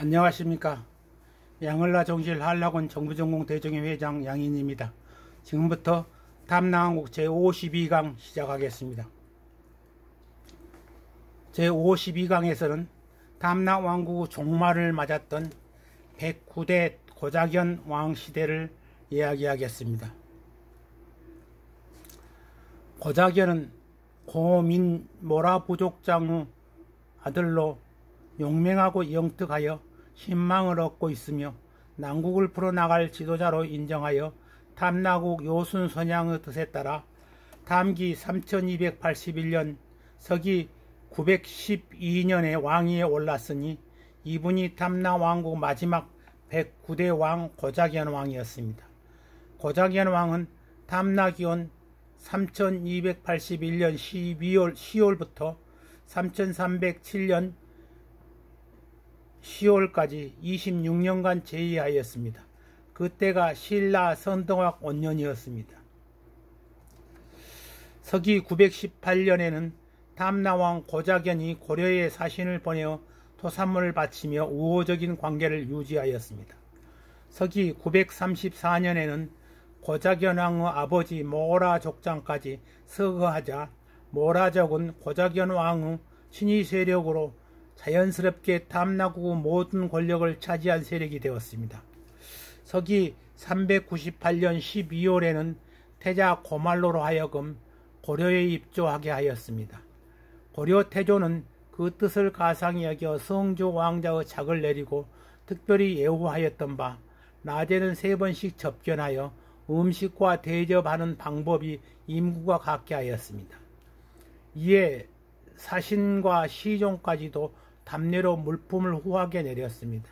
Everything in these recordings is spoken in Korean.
안녕하십니까. 양을라 정실 한락원 정부전공 대정회 회장 양인입니다. 지금부터 탐낭왕국 제52강 시작하겠습니다. 제52강에서는 탐낭왕국 종말을 맞았던 109대 고자견 왕 시대를 이야기하겠습니다. 고자견은 고민 모라 부족장의 아들로 용맹하고 영특하여 신망을 얻고 있으며 난국을 풀어나갈 지도자로 인정하여 탐나국 요순선양의 뜻에 따라 탐기 3281년 서기 912년에 왕위에 올랐으니 이분이 탐나왕국 마지막 109대 왕 고자견 왕이었습니다. 고자견 왕은 탐나기원 3281년 10월부터 3307년 10월까지 26년간 재위하였습니다. 그때가 신라 선덕왕 원년이었습니다. 서기 918년에는 탐나왕 고자견이 고려에 사신을 보내어 토산물을 바치며 우호적인 관계를 유지하였습니다. 서기 934년에는 고자견왕의 아버지 모라 족장까지 서거하자 모라족은 고자견왕의 친위 세력으로 자연스럽게 탐나국의 모든 권력을 차지한 세력이 되었습니다. 서기 398년 12월에는 태자 고말로로 하여금 고려에 입조하게 하였습니다. 고려 태조는 그 뜻을 가상히 여겨 성조 왕자의 작을 내리고 특별히 예우하였던 바 낮에는 3번씩 접견하여 음식과 대접하는 방법이 임구가 같게 하였습니다. 이에 사신과 시종까지도 담례로 물품을 후하게 내렸습니다.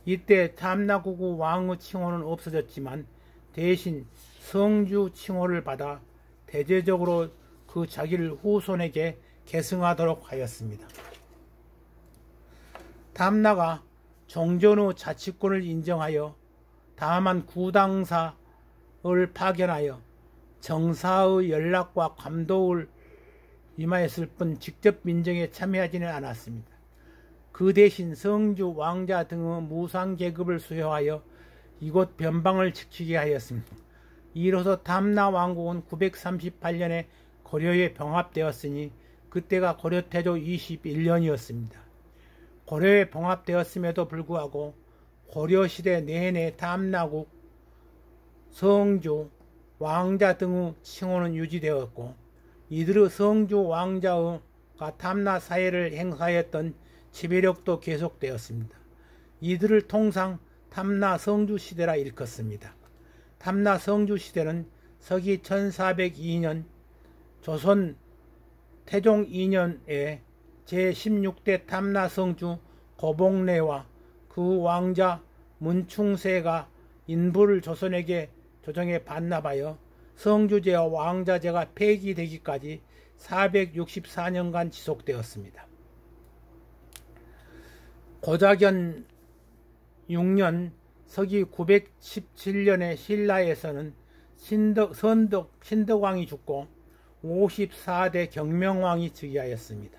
이때 탐나국의 왕의 칭호는 없어졌지만 대신 성주 칭호를 받아 대대적으로 그 자기를 후손에게 계승하도록 하였습니다. 탐나가 종전의 자치권을 인정하여 다만 구당사를 파견하여 정사의 연락과 감독을 임하였을 뿐 직접 민정에 참여하지는 않았습니다. 그 대신 성주, 왕자 등의 무상계급을 수여하여 이곳 변방을 지키게 하였습니다. 이로써 탐나왕국은 938년에 고려에 병합되었으니 그때가 고려태조 21년이었습니다. 고려에 병합되었음에도 불구하고 고려시대 내내 탐나국, 성주, 왕자 등의 칭호는 유지되었고 이들의 성주 왕자가 탐나 사회를 행사하였던 지배력도 계속되었습니다. 이들을 통상 탐나 성주 시대라 일컫습니다. 탐나 성주 시대는 서기 1402년 조선 태종 2년에 제16대 탐나 성주 고봉래와 그 왕자 문충세가 인부를 조선에게 조정해 반납하여 성주제와 왕자제가 폐기되기까지 464년간 지속되었습니다. 고자견 6년 서기 917년에 신라에서는 신덕왕이 죽고 54대 경명왕이 즉위하였습니다.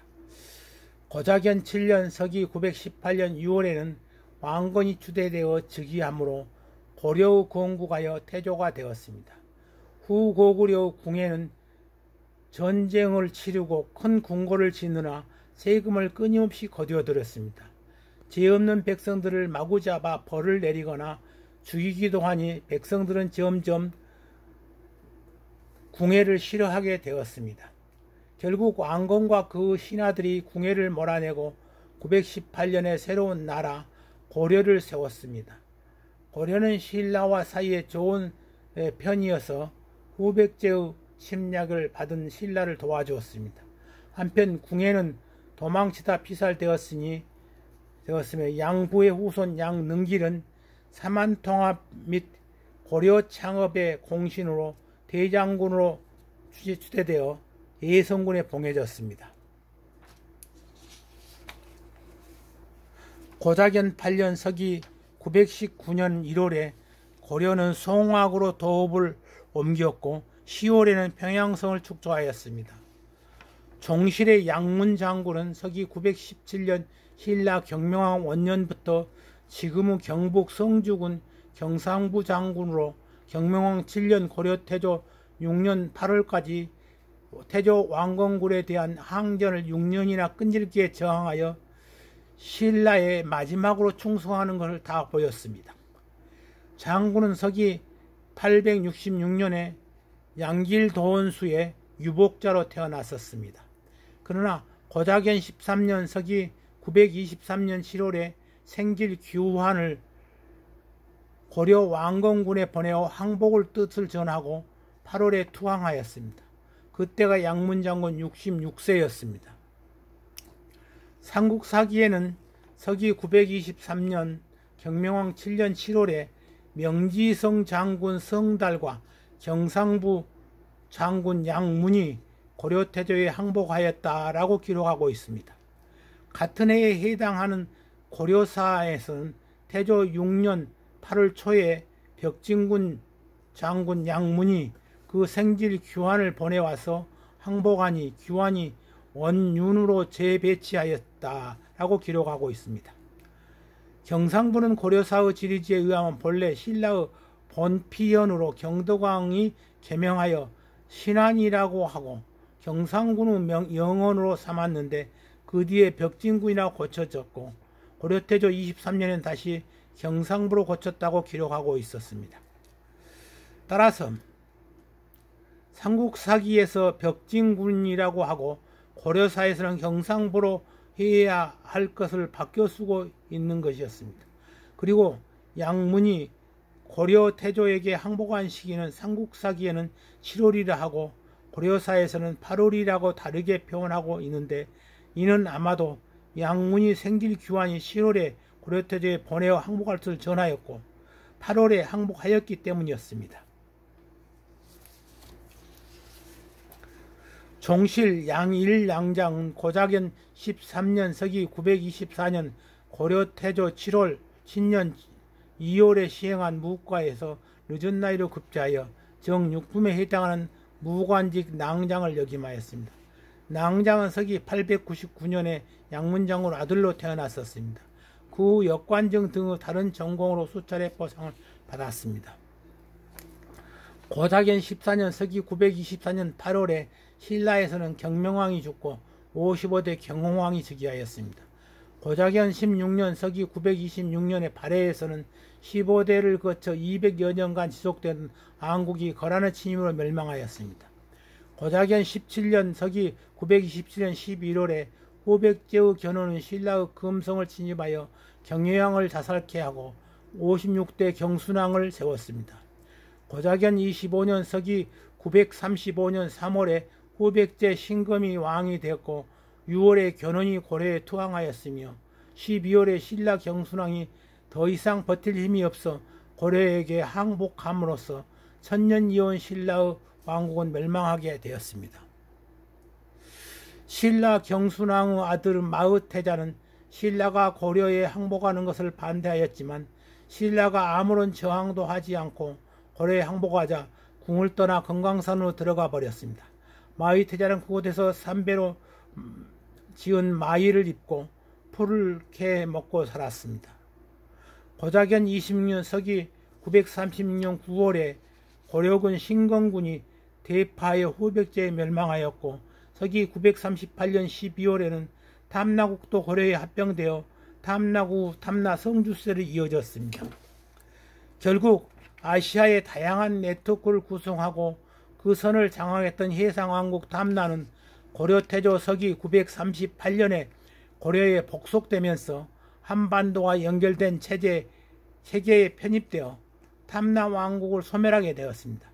고자견 7년 서기 918년 6월에는 왕건이 추대되어 즉위하므로 고려의 건국하여 태조가 되었습니다. 후 고구려 궁에는 전쟁을 치르고 큰 궁궐을 짓느라 세금을 끊임없이 거두어들였습니다. 죄 없는 백성들을 마구 잡아 벌을 내리거나 죽이기도 하니 백성들은 점점 궁예를 싫어하게 되었습니다. 결국 왕건과 그 신하들이 궁예를 몰아내고 918년에 새로운 나라 고려를 세웠습니다. 고려는 신라와 사이에 좋은 편이어서 후백제의 침략을 받은 신라를 도와주었습니다. 한편 궁예는 도망치다 피살되었으며 양부의 후손 양능길은 사만통합 및 고려 창업의 공신으로 대장군으로 추대되어 예성군에 봉해졌습니다. 고자견 8년 서기 919년 1월에 고려는 송악으로 도읍을 옮겼고 10월에는 평양성을 축조하였습니다. 종실의 양문 장군은 서기 917년 신라 경명왕 원년부터 지금은 경북 성주군 경상부 장군으로 경명왕 7년 고려 태조 6년 8월까지 태조 왕건굴에 대한 항전을 6년이나 끈질기게 저항하여 신라에 마지막으로 충성하는 것을 다 보였습니다. 장군은 서기 866년에 양길도원수의 유복자로 태어났었습니다. 그러나 고자견 13년 서기 923년 7월에 생길 규환을 고려 왕건군에 보내어 항복을 뜻을 전하고 8월에 투항하였습니다. 그때가 양문장군 66세였습니다. 삼국사기에는 서기 923년 경명왕 7년 7월에 명지성 장군 성달과 경상부 장군 양문이 고려태조에 항복하였다라고 기록하고 있습니다. 같은 해에 해당하는 고려사에서는 태조 6년 8월 초에 벽진군 장군 양문이 그 생질 규환을 보내와서 항복하니 규환이 원윤으로 재배치하였다라고 기록하고 있습니다. 경상부는 고려사의 지리지에 의하면 본래 신라의 본피연으로 경덕왕이 개명하여 신안이라고 하고 경상군은 영원으로 삼았는데 그 뒤에 벽진군이라고 고쳐졌고 고려태조 23년엔 다시 경상부로 고쳤다고 기록하고 있었습니다. 따라서 삼국사기에서 벽진군이라고 하고 고려사에서는 경상부로 해야 할 것을 바뀌어 쓰고 있는 것이었습니다. 그리고 양문이 고려태조에게 항복한 시기는 삼국사기에는 7월이라 하고 고려사에서는 8월이라고 다르게 표현하고 있는데 이는 아마도 양문이 생길 규환이 7월에 고려태조에 보내어 항복할 것을 전하였고 8월에 항복하였기 때문이었습니다. 종실 양일양장은 고자견 13년 서기 924년 고려태조 7월 신년 2월에 시행한 무과에서 늦은 나이로 급제하여 정육품에 해당하는 무관직 낭장을 역임하였습니다. 낭장은 서기 899년에 양문장군 아들로 태어났었습니다. 그 후 역관정 등의 다른 전공으로 수차례 포상을 받았습니다. 고자견 14년 서기 924년 8월에 신라에서는 경명왕이 죽고 55대 경홍왕이 즉위하였습니다. 고자견 16년 서기 926년에 발해에서는 15대를 거쳐 200여 년간 지속된 안국이 거란의 침입으로 멸망하였습니다. 고자견 17년 서기 927년 11월에 후백제의 견훤은 신라의 금성을 침입하여 경효왕을 자살케 하고 56대 경순왕을 세웠습니다. 고자견 25년 서기 935년 3월에 후백제 신금이 왕이 되었고 6월에 견훤이 고려에 투항하였으며 12월에 신라 경순왕이 더 이상 버틸 힘이 없어 고려에게 항복함으로써 천년이온 신라의 왕국은 멸망하게 되었습니다. 신라 경순왕의 아들 마의태자는 신라가 고려에 항복하는 것을 반대하였지만 신라가 아무런 저항도 하지 않고 고려에 항복하자 궁을 떠나 금강산으로 들어가 버렸습니다. 마의태자는 그곳에서 삼배로 지은 마의를 입고 풀을 캐 먹고 살았습니다. 고자견 26년 서기 936년 9월에 고려군 신건군이 대파하여 후백제에 멸망하였고 서기 938년 12월에는 탐나국도 고려에 합병되어 탐나국 탐나 성주세를 이어졌습니다. 결국 아시아의 다양한 네트워크를 구성하고 그 선을 장악했던 해상왕국 탐나는 고려태조 서기 938년에 고려에 복속되면서 한반도와 연결된 체계에 편입되어 탐나 왕국을 소멸하게 되었습니다.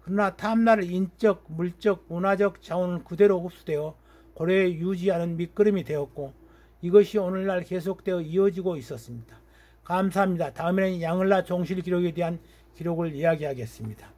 그러나 탐나를 인적, 물적, 문화적 자원을 그대로 흡수되어 고려에 유지하는 밑거름이 되었고 이것이 오늘날 계속되어 이어지고 있었습니다. 감사합니다. 다음에는 양을라 종실 기록에 대한 기록을 이야기하겠습니다.